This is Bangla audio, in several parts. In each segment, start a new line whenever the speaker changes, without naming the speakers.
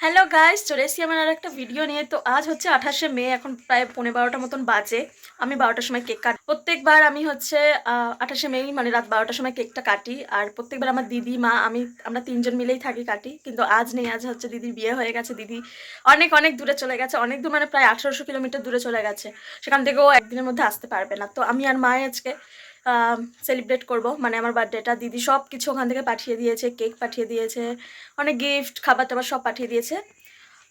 হ্যালো গাইস, চলে এসেছি আমার আর একটা ভিডিও নিয়ে। তো আজ হচ্ছে 28শে মে, এখন প্রায় 12:15 মতন বাজে। আমি 12টার সময় কেক কাটি। প্রত্যেকবার আমি হচ্ছে 28শে মে মানে রাত 12টার সময় কেকটা কাটি। আর প্রত্যেকবার আমার দিদি, মা, আমরা তিনজন মিলেই থাকি কাটি। কিন্তু আজ নেই, আজ হচ্ছে দিদির বিয়ে হয়ে গেছে। দিদি অনেক অনেক দূরে চলে গেছে, অনেক দূর মানে প্রায় 1800 কিলোমিটার দূরে চলে গেছে। সেখান থেকেও একদিনের মধ্যে আসতে পারবে না। তো আমি আর মায়ে আজকে সেলিব্রেট করব, মানে আমার বার্থডেটা। দিদি সব কিছু ওখান থেকে পাঠিয়ে দিয়েছে, কেক পাঠিয়ে দিয়েছে, অনেক গিফট, খাবার টাবার সব পাঠিয়ে দিয়েছে।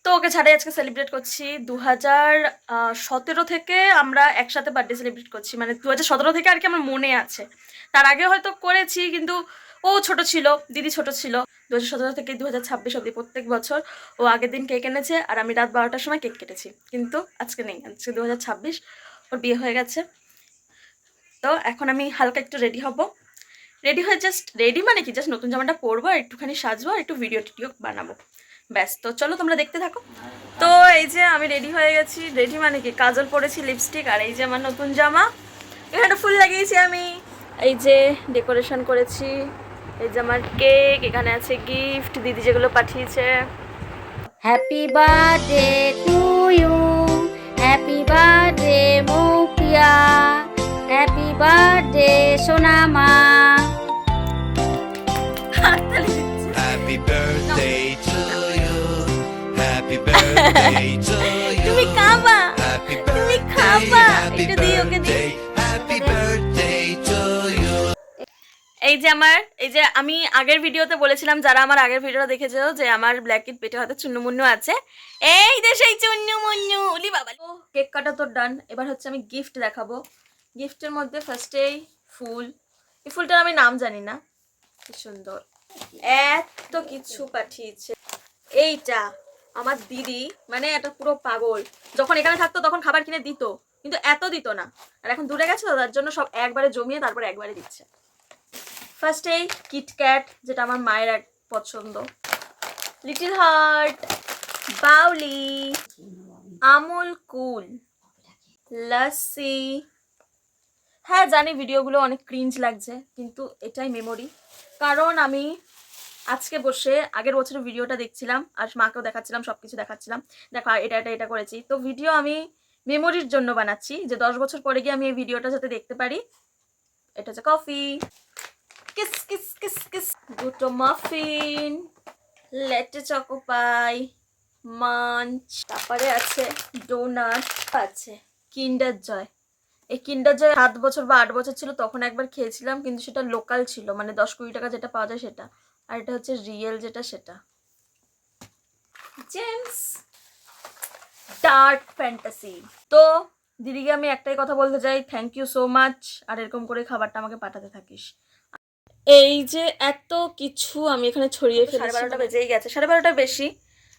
তো ওকে ছাড়াই আজকে সেলিব্রেট করছি। 2017 থেকে আমরা একসাথে বার্থডে সেলিব্রেট করছি, মানে 2017 থেকে আর কি আমার মনে আছে। তার আগে হয়তো করেছি, কিন্তু ও ছোট ছিল, দিদি ছোট ছিল। 2017 থেকে 2026 অব্দি প্রত্যেক বছর ও আগের দিন কেক এনেছে আর আমি রাত 12টার সময় কেক কেটেছি। কিন্তু আজকে নেই, আজকে 2026, ওর বিয়ে হয়ে গেছে। তো এখন আমি হালকা একটু রেডি হব। রেডি হয়ে জাস্ট রেডি মানে কি, জাস্ট নতুন জামাটা পরবো, একটুখানি সাজবো, একটু ভিডিও টিডিও বানাবো, ব্যাস। তো চলো তোমরা দেখতে থাকো। তো এই যে আমি রেডি হয়ে গেছি। রেডি মানে কি, কাজল পরেছি, লিপস্টিক, আর এই যে আমার নতুন জামা। এখানে ফুল লাগিয়েছি আমি, এই যে ডেকোরেশন করেছি, এই যে আমার কেক, এখানে আছে গিফট দিদি যেগুলো পাঠিয়েছে।
Happy birthday to you, happy birthday Moupiya, happy birthday সোনামা।
Happy birthday to you. Happy birthday to you.
তুমি খাবা,
Happy
তুমি
birthday.
খাবা,
Happy
একটু দিই ওকে দিই।
birthday. Happy birthday to you.
এই যে আমি আগের ভিডিওতে বলেছিলাম, যারা আমার আগের ভিডিওটা দেখেছো, যে আমার ব্ল্যাকেট পেটে হয়তো চুন্নু মুন্নু আছে। এই যে সেই চুন্নু মুন্নু, উলি বাবা। ও কেক কাটা তো ডান, এবার হচ্ছে আমি গিফট দেখাবো। গিফটের মধ্যে ফার্স্টেই ফুল। এই ফুলটার আমি নাম জানি না, কি সুন্দর, এত কিছু পাঠিয়েছে। এইটা আমার দিদি, মানে এটা পুরো পাগল। যখন এখানে থাকতো তখন খাবার কিনে দিত, কিন্তু এত দিত না। আর এখন দূরে গেছে তো, তার জন্য সব একবারে জমিয়ে তারপরে একবারে দিচ্ছে। ফার্স্টেই কিটক্যাট, যেটা আমার মায়ের এক পছন্দ, লিটল হার্ট, বাউলি, আমুল কুল, লস্যি। হ্যাঁ জানি ভিডিওগুলো অনেক ক্রিঞ্জ লাগছে, কিন্তু এটাই মেমোরি। কারণ আমি আজকে বসে আগের বছরের ভিডিওটা দেখছিলাম আর মাকেও দেখাচ্ছিলাম, সব কিছু দেখাচ্ছিলাম, দেখো এটা এটা এটা করেছি। তো ভিডিও আমি মেমোরির জন্য বানাচ্ছি, যে 10 বছর পরে গিয়ে আমি এই ভিডিওটা যাতে দেখতে পারি। এটা হচ্ছে coffee, kiss kiss kiss kiss, দুটো মাফিন, লেটে চকো পাই, মাঞ্চ, তারপরে আছে ডোনাট, আছে কিন্ডার জয়। এই কিন্ডার জয় 7 বছর বা 8 বছর ছিল তখন একবার খেয়েছিলাম, কিন্তু সেটা লোকাল ছিল, মানে 10-20 টাকা যেটা পাওয়া যায় সেটা। আর এটা হচ্ছে রিয়েল যেটা, সেটা জেমস ডার্ক ফ্যান্টাসি। তো দিদিকে আমি একটাই কথা বলতে চাই, থ্যাংক ইউ সো মাচ। আর এরকম করে খাবারটা আমাকে পাঠাতে থাকিস। এই যে এত কিছু আমি এখানে ছড়িয়ে ফেলেছি, 12:30 বেজেই গেছে, 12:30 বেশি।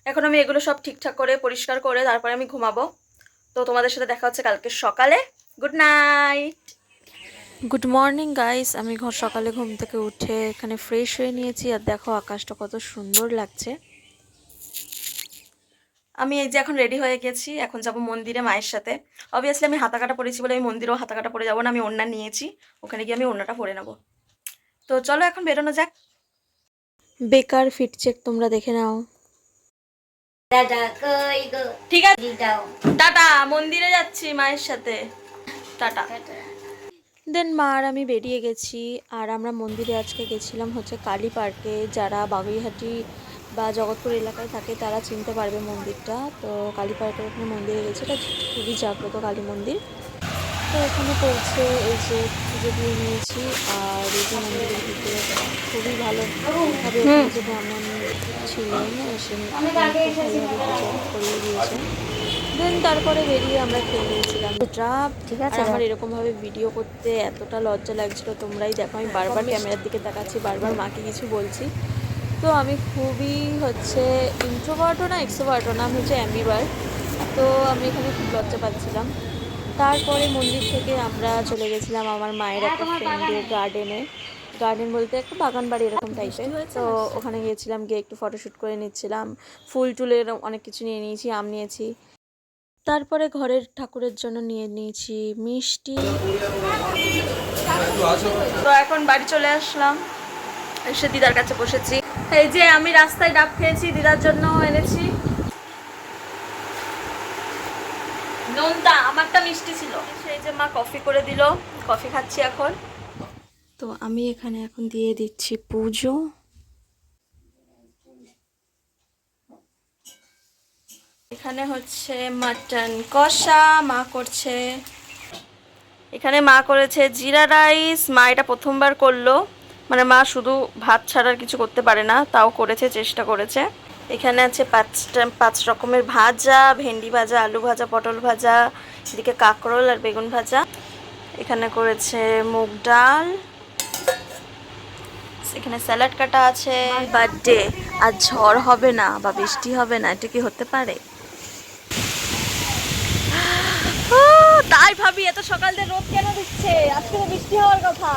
এখন আমি এগুলো সব ঠিকঠাক করে পরিষ্কার করে তারপরে আমি ঘুমাবো। তো তোমাদের সাথে দেখা হচ্ছে কালকে সকালে। Good night.
Good morning guys, আমি সকালে ঘুম থেকে উঠে এখানে ফ্রেশ হয়ে নিয়েছি। আর দেখো আকাশটা কত সুন্দর লাগছে।
আমি এই যে এখন রেডি হয়ে গেছি, এখন যাব মন্দিরে মায়ের সাথে। অবভিয়াসলি আমি হাতা কাটা পরেছি বলে আমি মন্দিরেও হাতা কাটা পরে যাবো না, আমি ওড়না নিয়েছি, ওখানে গিয়ে আমি ওড়নাটা পরে নেবো। তো চলো এখন বেরোনো যাক।
বেকার ফিট চেক তোমরা দেখে নাও।
দাদা কই গো,
ঠিক আছে,
দাও
টাটা, মন্দিরে যাচ্ছি মায়ের সাথে, টাটা।
দেন মা আর আমি বেরিয়ে গেছি। আর আমরা মন্দিরে আজকে গেছিলাম হচ্ছে কালী পার্কে। যারা বাগুইহাটি বা জগৎপুর এলাকায় থাকে তারা চিনতে পারবে মন্দিরটা। তো কালী পার্কের ওখানে মন্দিরে গেছি, এটা খুবই জাগ্রত কালী মন্দির। তো ওখানে পৌঁছে এই যে পুজো দিয়ে নিয়েছি। আর এই যে মন্দিরের ভিতরে খুবই ভালোভাবে ওখানে যে ব্রাহ্মণ ছিলেন সে খুব ভালোভাবে পুজো করিয়ে দিয়েছেন। দেন তারপরে বেরিয়ে আমরা খেয়ে নিয়েছিলাম।
ঠিক
আর
আছে।
আমার এরকমভাবে ভিডিও করতে এতটা লজ্জা লাগছিল, তোমরাই দেখো। আমি বারবার ক্যামেরার দিকে তাকাচ্ছি, বারবার মাকে কিছু বলছি। তো আমি খুবই হচ্ছে ইন্ট্রোভার্টও না এক্সট্রোভার্টও না, আমি হচ্ছে অ্যাম্বিভার্ট। তো আমি এখানে খুব লজ্জা পাচ্ছিলাম। তারপরে মন্দির থেকে আমরা চলে গেছিলাম আমার মায়ের একটা ফ্রেন্ডের গার্ডেনে। গার্ডেন বলতে একটা বাগান বাড়ি এরকম টাইপের। তো ওখানে গিয়েছিলাম, গিয়ে একটু ফটোশ্যুট করে নিচ্ছিলাম। ফুল টুলের অনেক কিছু নিয়ে নিয়েছি, আম নিয়েছি। তারপরে ঘরের ঠাকুরের জন্য নিয়ে নিয়েছি মিষ্টি।
তো এখন বাড়ি চলে আসলাম, এসে দিদার কাছে বসেছি। এই যে আমি রাস্তায় ডাব খেয়েছি, দিদার জন্য এনেছি নোনতা, আমারটা মিষ্টি ছিল। সেই যে মা কফি করে দিল, কফি খাচ্ছি এখন।
তো আমি এখানে এখন দিয়ে দিচ্ছি পুজো।
এখানে হচ্ছে মাটন কষা মা করছে, এখানে মা করেছে জিরা রাইস। মা এটা প্রথমবার করলো, মানে মা শুধু ভাত ছাড়া আর কিছু করতে পারে না, তাও করেছে, চেষ্টা করেছে। এখানে আছে পাঁচ রকমের ভাজা, ভেন্ডি ভাজা, আলু ভাজা, পটল ভাজা, এদিকে কাঁকরোল আর বেগুন ভাজা। এখানে করেছে মুগ ডাল, এখানে স্যালাড কাটা আছে। বার্থডে, আর ঝড় হবে না বা বৃষ্টি হবে না, এটা কি হতে পারে? তাই ভাবি এত সকাল থেকে রোদ কেন দিচ্ছে, আজকে তো বৃষ্টি হওয়ার কথা।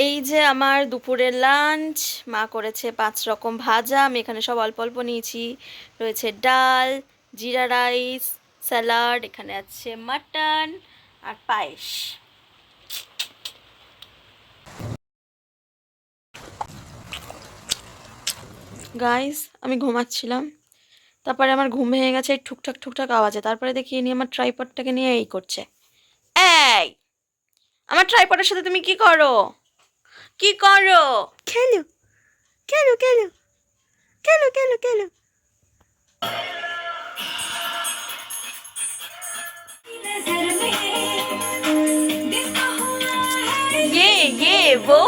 এই যে আমার দুপুরের লাঞ্চ, মা করেছে 5 রকম ভাজা, আমি এখানে সব অল্প অল্প নিয়েছি। রয়েছে ডাল, জিরা রাইস, স্যালাড, এখানে আছে মাটন আর পায়েস। গাইস আমি ঘুমাচ্ছিলাম, তারপরে আমার ঘুম ভেঙে গেছে এই ঠুকঠাক ঠুকঠাক আওয়াজে। তারপরে দেখি ইনি আমার ট্রাইপডটাকে নিয়ে এই করছে। এই আমার ট্রাইপডের সাথে তুমি কি করো, কি করো? খেলো খেলো খেলো খেলো খেলো খেলো। ये वो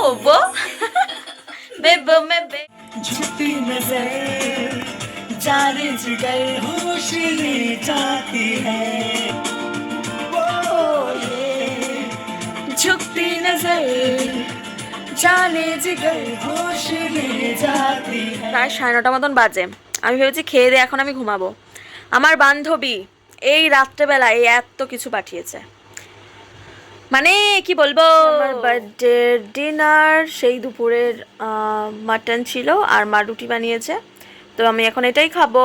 बेबो में बे
झुकी नजर जाने जिगर होश ले जाती है वो ये
झुकती नजर जाने जिगर
होश ले जाती है।
প্রায় 9:30 মতন বাজে। আমি ভেবেছি খেয়ে দিয়ে এখন আমি ঘুমাবো। আমার বান্ধবী এই রাত্রেবেলা এই এত কিছু পাঠিয়েছে, মানে কি বলবো। আমার বার্থডে ডিনার, সেই দুপুরের মাটন ছিল আর মা রুটি বানিয়েছে, তো আমি এখন এটাই খাবো।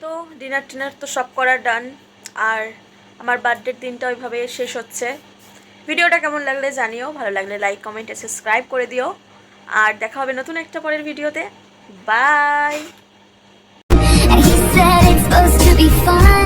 তো ডিনার টিনার তো সব করার ডান, আর আমার বার্থডের দিনটা ওইভাবে শেষ হচ্ছে। ভিডিওটা কেমন লাগলে জানিও, ভালো লাগলে লাইক কমেন্ট সাবস্ক্রাইব করে দিও, আর দেখা হবে নতুন একটা পরের ভিডিওতে। By.
And he said it's supposed to be fun.